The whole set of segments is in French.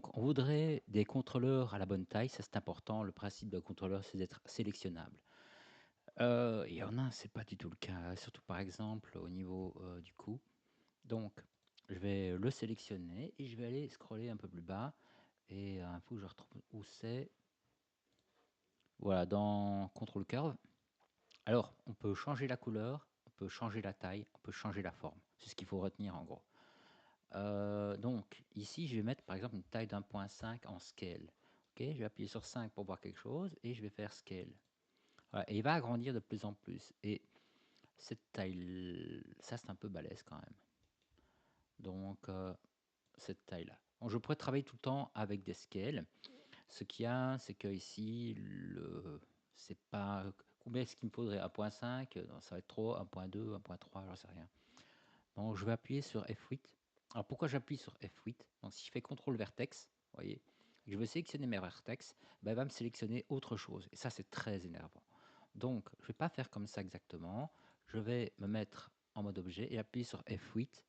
Donc, on voudrait des contrôleurs à la bonne taille, ça c'est important. Le principe d'un contrôleur, c'est d'être sélectionnable. Il y en a, c'est pas du tout le cas, surtout par exemple au niveau, du coût. Donc, je vais le sélectionner et je vais aller scroller un peu plus bas et il faut que je retrouve où c'est. Voilà, dans contrôle curve. Alors, on peut changer la couleur, on peut changer la taille, on peut changer la forme. C'est ce qu'il faut retenir en gros. Donc ici, je vais mettre par exemple une taille d'1.5 en scale. OK, je vais appuyer sur 5 pour voir quelque chose et je vais faire scale. Voilà, et il va agrandir de plus en plus. Et cette taille, ça c'est un peu balèze quand même. Donc cette taille-là. Bon, je pourrais travailler tout le temps avec des scales. Ce qu'il y a, c'est que ici, c'est pas combien est-ce qu'il me faudrait 1.5, non, ça va être trop, 1.2, 1.3, j'en sais rien. Donc je vais appuyer sur F8. Alors pourquoi j'appuie sur F8? Donc si je fais CTRL vertex, vous voyez, et que je veux sélectionner mes vertex, ben, il va me sélectionner autre chose. Et ça, c'est très énervant. Donc je ne vais pas faire comme ça exactement. Je vais me mettre en mode objet et appuyer sur F8.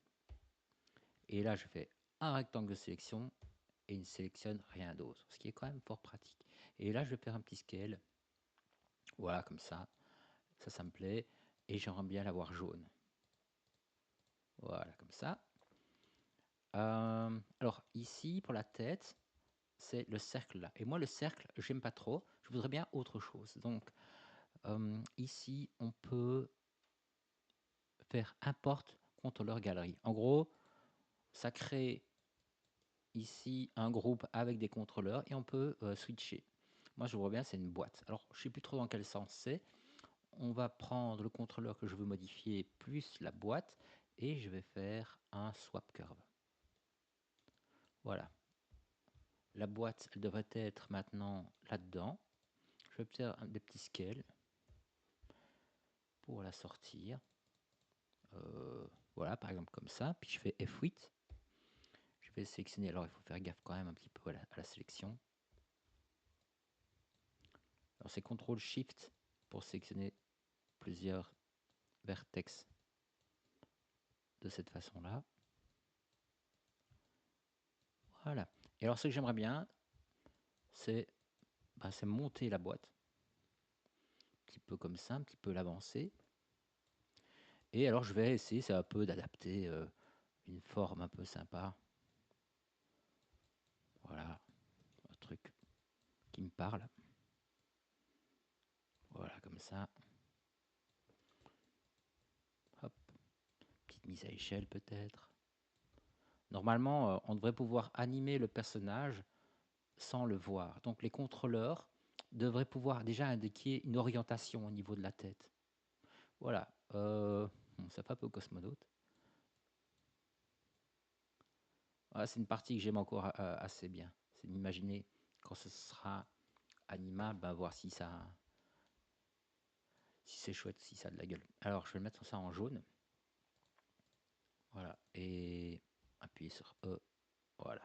Et là, je fais un rectangle de sélection et il ne sélectionne rien d'autre, ce qui est quand même fort pratique. Et là, je vais faire un petit scale. Voilà, comme ça. Ça me plaît. Et j'aimerais bien l'avoir jaune. Voilà, comme ça. Alors ici, pour la tête, c'est le cercle là. Et moi, le cercle, j'aime pas trop. Je voudrais bien autre chose. Donc ici, on peut faire import contrôleur galerie. En gros, ça crée ici un groupe avec des contrôleurs et on peut switcher. Moi, je vois bien, c'est une boîte. Alors, je sais plus trop dans quel sens c'est. On va prendre le contrôleur que je veux modifier plus la boîte et je vais faire un swap curve. Voilà. La boîte, elle devrait être maintenant là-dedans. Je vais faire des petits scales pour la sortir. Voilà, par exemple comme ça. Puis je fais F8. Je vais sélectionner. Alors il faut faire gaffe quand même un petit peu à la sélection. Alors c'est CTRL SHIFT pour sélectionner plusieurs vertex de cette façon-là. Voilà. Et alors ce que j'aimerais bien, c'est monter la boîte. Un petit peu comme ça, un petit peu l'avancer. Et alors je vais essayer, c'est un peu d'adapter une forme un peu sympa. Voilà, un truc qui me parle. Voilà, comme ça. Hop, petite mise à échelle peut-être. Normalement, on devrait pouvoir animer le personnage sans le voir. Donc les contrôleurs devraient pouvoir déjà indiquer une orientation au niveau de la tête. Voilà, bon, ça fait un peu cosmonaute. Voilà, c'est une partie que j'aime encore assez bien. C'est d'imaginer quand ce sera animable, bah, voir si ça, si c'est chouette, si ça a de la gueule. Alors je vais mettre ça en jaune. Voilà, et appuyer sur E. Voilà.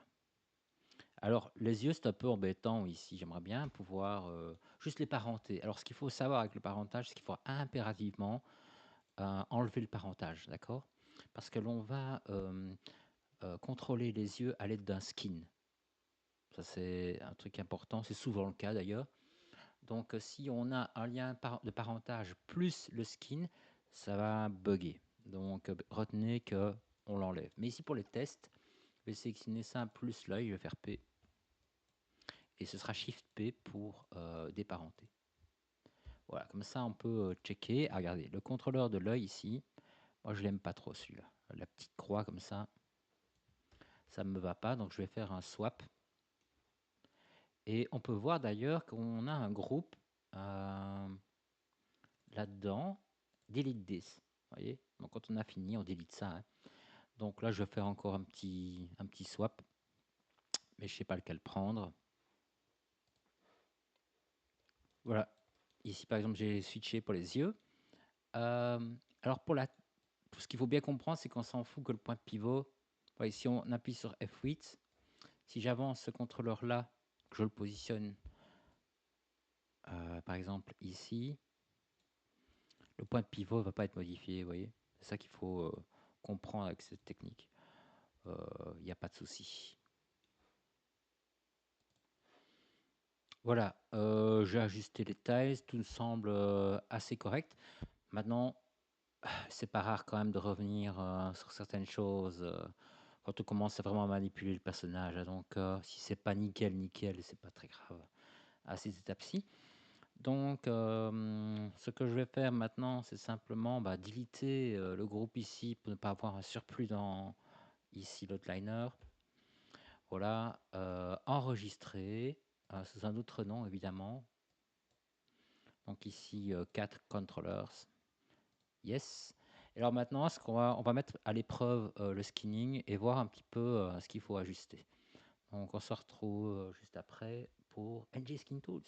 Alors, les yeux, c'est un peu embêtant ici. J'aimerais bien pouvoir juste les parenter. Alors, ce qu'il faut savoir avec le parentage, c'est qu'il faut impérativement enlever le parentage, d'accord? Parce que l'on va contrôler les yeux à l'aide d'un skin. Ça, c'est un truc important. C'est souvent le cas d'ailleurs. Donc, si on a un lien de parentage plus le skin, ça va bugger. Donc, retenez que on l'enlève. Mais ici, pour les tests, je vais sélectionner ça plus l'œil. Je vais faire P. Et ce sera Shift P pour déparenter. Voilà, comme ça on peut checker. Ah, regardez, le contrôleur de l'œil ici, moi je l'aime pas trop celui-là. La petite croix comme ça ne me va pas, donc je vais faire un swap. Et on peut voir d'ailleurs qu'on a un groupe là-dedans, delete this. Vous voyez, donc quand on a fini, on delete ça. Hein. Donc là, je vais faire encore un petit swap, mais je sais pas lequel prendre. Voilà. Ici, par exemple, j'ai switché pour les yeux. Alors pour ce qu'il faut bien comprendre, c'est qu'on s'en fout que le point de pivot. Ouais, si on appuie sur F8, si j'avance ce contrôleur-là, que je le positionne, par exemple ici, le point de pivot ne va pas être modifié, vous voyez. C'est ça qu'il faut comprendre avec cette technique. Il n'y a pas de souci. Voilà, j'ai ajusté les tiles, tout me semble, assez correct. Maintenant, c'est pas rare quand même de revenir, sur certaines choses, quand on commence à vraiment manipuler le personnage, hein, donc si c'est pas nickel, nickel, c'est pas très grave à ces étapes-ci. Donc ce que je vais faire maintenant, c'est simplement, bah, deleter, le groupe ici pour ne pas avoir un surplus dans ici l'outliner. Voilà, enregistrer, sous un autre nom évidemment. Donc ici, 4 controllers. Yes. Et alors maintenant, on va mettre à l'épreuve le skinning et voir un petit peu ce qu'il faut ajuster. Donc on se retrouve juste après pour NG Skin Tools.